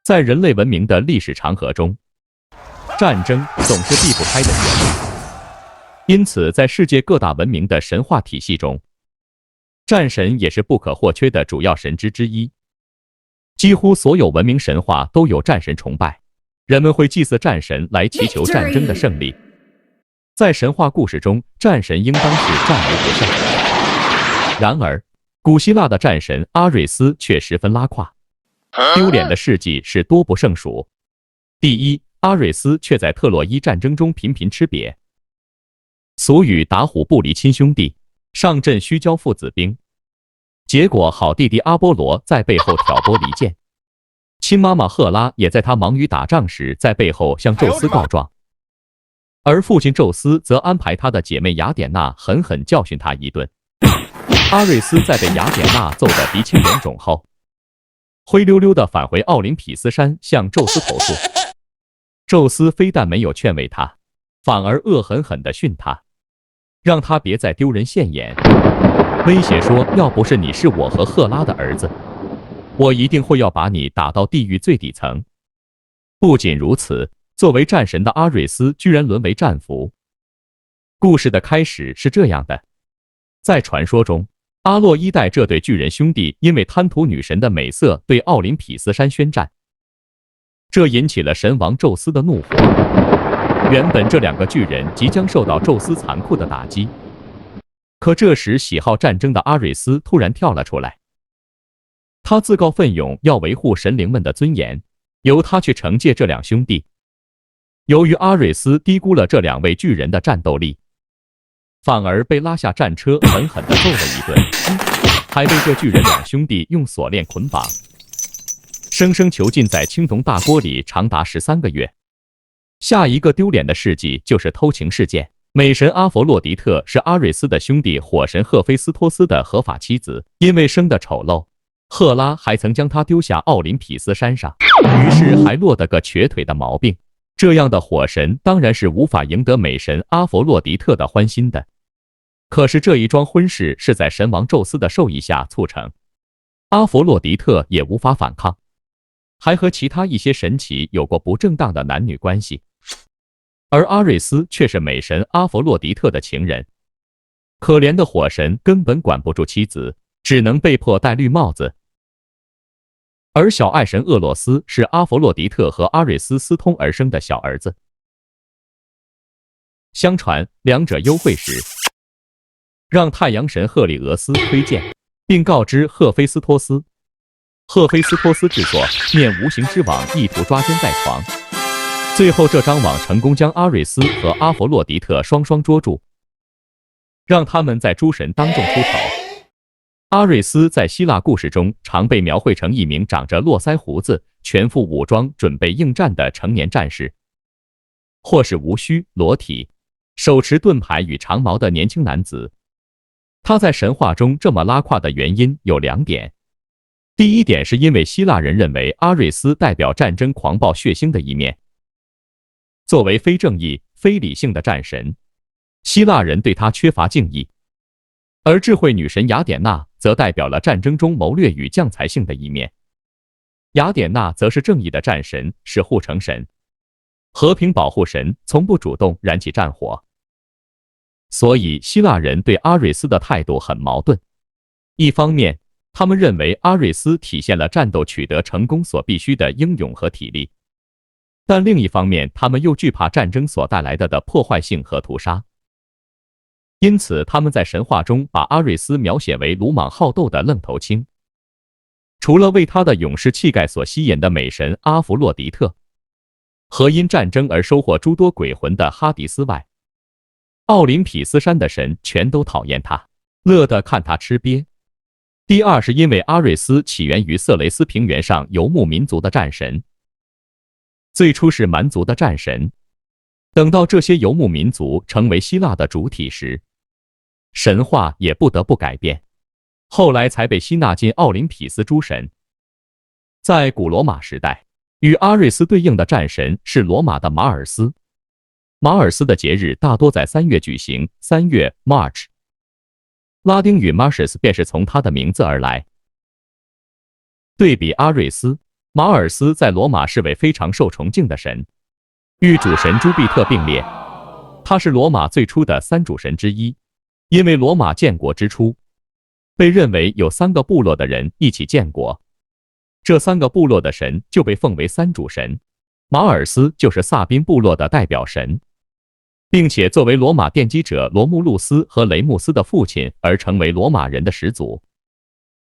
在人类文明的历史长河中，战争总是避不开的旋律。因此，在世界各大文明的神话体系中，战神也是不可或缺的主要神之一。几乎所有文明神话都有战神崇拜，人们会祭祀战神来祈求战争的胜利。在神话故事中，战神应当是战无不胜。然而，古希腊的战神阿瑞斯却十分拉胯，丢脸的事迹是多不胜数。第一，阿瑞斯却在特洛伊战争中频频吃瘪。俗语打虎不离亲兄弟，上阵须交父子兵。结果好弟弟阿波罗在背后挑拨离间，亲妈妈赫拉也在他忙于打仗时在背后向宙斯告状，而父亲宙斯则安排他的姐妹雅典娜狠狠教训他一顿。阿瑞斯在被雅典娜揍得鼻青脸肿后，灰溜溜地返回奥林匹斯山向宙斯投诉。宙斯非但没有劝慰他，反而恶狠狠地训他，让他别再丢人现眼，威胁说要不是你是我和赫拉的儿子，我一定会要把你打到地狱最底层。不仅如此，作为战神的阿瑞斯居然沦为战俘。故事的开始是这样的，在传说中，阿洛伊代这对巨人兄弟因为贪图女神的美色对奥林匹斯山宣战，这引起了神王宙斯的怒火。原本这两个巨人即将受到宙斯残酷的打击，可这时喜好战争的阿瑞斯突然跳了出来，他自告奋勇要维护神灵们的尊严，由他去惩戒这两兄弟。由于阿瑞斯低估了这两位巨人的战斗力，反而被拉下战车狠狠地揍了一顿，还被这巨人两兄弟用锁链捆绑，生生囚禁在青铜大锅里长达13个月。下一个丢脸的事迹就是偷情事件。美神阿佛洛狄特是阿瑞斯的兄弟火神赫菲斯托斯的合法妻子，因为生得丑陋，赫拉还曾将他丢下奥林匹斯山上，于是还落得个瘸腿的毛病。这样的火神当然是无法赢得美神阿佛洛狄特的欢心的。可是这一桩婚事是在神王宙斯的授意下促成，阿佛洛狄特也无法反抗，还和其他一些神祇有过不正当的男女关系。而阿瑞斯却是美神阿佛洛狄特的情人，可怜的火神根本管不住妻子，只能被迫戴绿帽子。而小爱神厄洛斯是阿佛洛狄特和阿瑞斯私通而生的小儿子。相传两者幽会时，让太阳神赫里俄斯推荐，并告知赫菲斯托斯。赫菲斯托斯制作面无形之网，意图抓奸在床。最后这张网成功将阿瑞斯和阿佛洛狄特双双捉住，让他们在诸神当众出丑。阿瑞斯在希腊故事中常被描绘成一名长着络腮胡子、全副武装准备应战的成年战士，或是无须裸体、手持盾牌与长矛的年轻男子。他在神话中这么拉胯的原因有2点。第一点是因为希腊人认为阿瑞斯代表战争狂暴血腥的一面。作为非正义、非理性的战神，希腊人对他缺乏敬意，而智慧女神雅典娜则代表了战争中谋略与将才性的一面。雅典娜则是正义的战神，是护城神、和平保护神，从不主动燃起战火。所以希腊人对阿瑞斯的态度很矛盾。一方面，他们认为阿瑞斯体现了战斗取得成功所必须的英勇和体力，但另一方面，他们又惧怕战争所带来的破坏性和屠杀。因此，他们在神话中把阿瑞斯描写为鲁莽好斗的愣头青。除了为他的勇士气概所吸引的美神阿弗洛狄特，和因战争而收获诸多鬼魂的哈迪斯外，奥林匹斯山的神全都讨厌他，乐得看他吃瘪。第二是因为阿瑞斯起源于色雷斯平原上游牧民族的战神，最初是蛮族的战神，等到这些游牧民族成为希腊的主体时，神话也不得不改变，后来才被吸纳进奥林匹斯诸神。在古罗马时代，与阿瑞斯对应的战神是罗马的马尔斯。马尔斯的节日大多在3月举行，3月 March， 拉丁语 Martius 便是从他的名字而来。对比阿瑞斯，马尔斯在罗马是位非常受崇敬的神，与主神朱庇特并列，他是罗马最初的三主神之一。因为罗马建国之初，被认为有3个部落的人一起建国，这3个部落的神就被奉为三主神。马尔斯就是萨宾部落的代表神，并且作为罗马奠基者罗慕路斯和雷穆斯的父亲而成为罗马人的始祖。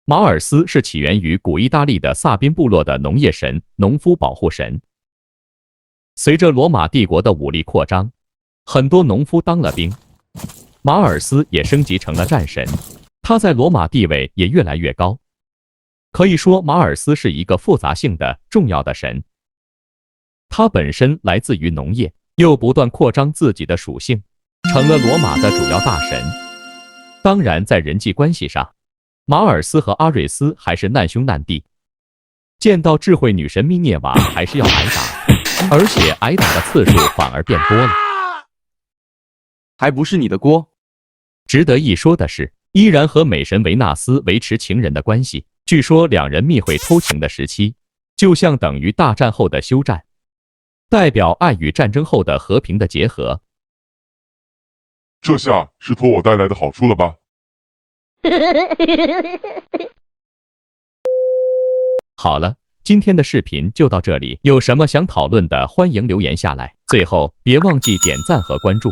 马尔斯是起源于古意大利的萨宾部落的农业神、农夫保护神。随着罗马帝国的武力扩张，很多农夫当了兵，马尔斯也升级成了战神，他在罗马地位也越来越高。可以说，马尔斯是一个复杂性的重要的神。他本身来自于农业，又不断扩张自己的属性，成了罗马的主要大神。当然，在人际关系上，马尔斯和阿瑞斯还是难兄难弟，见到智慧女神密涅瓦还是要挨打，而且挨打的次数反而变多了。还不是你的锅。值得一说的是，依然和美神维纳斯维持情人的关系。据说两人密会偷情的时期，就像等于大战后的休战，代表爱与战争后的和平的结合。这下是托我带来的好处了吧？好了，今天的视频就到这里，有什么想讨论的，欢迎留言下来。最后别忘记点赞和关注。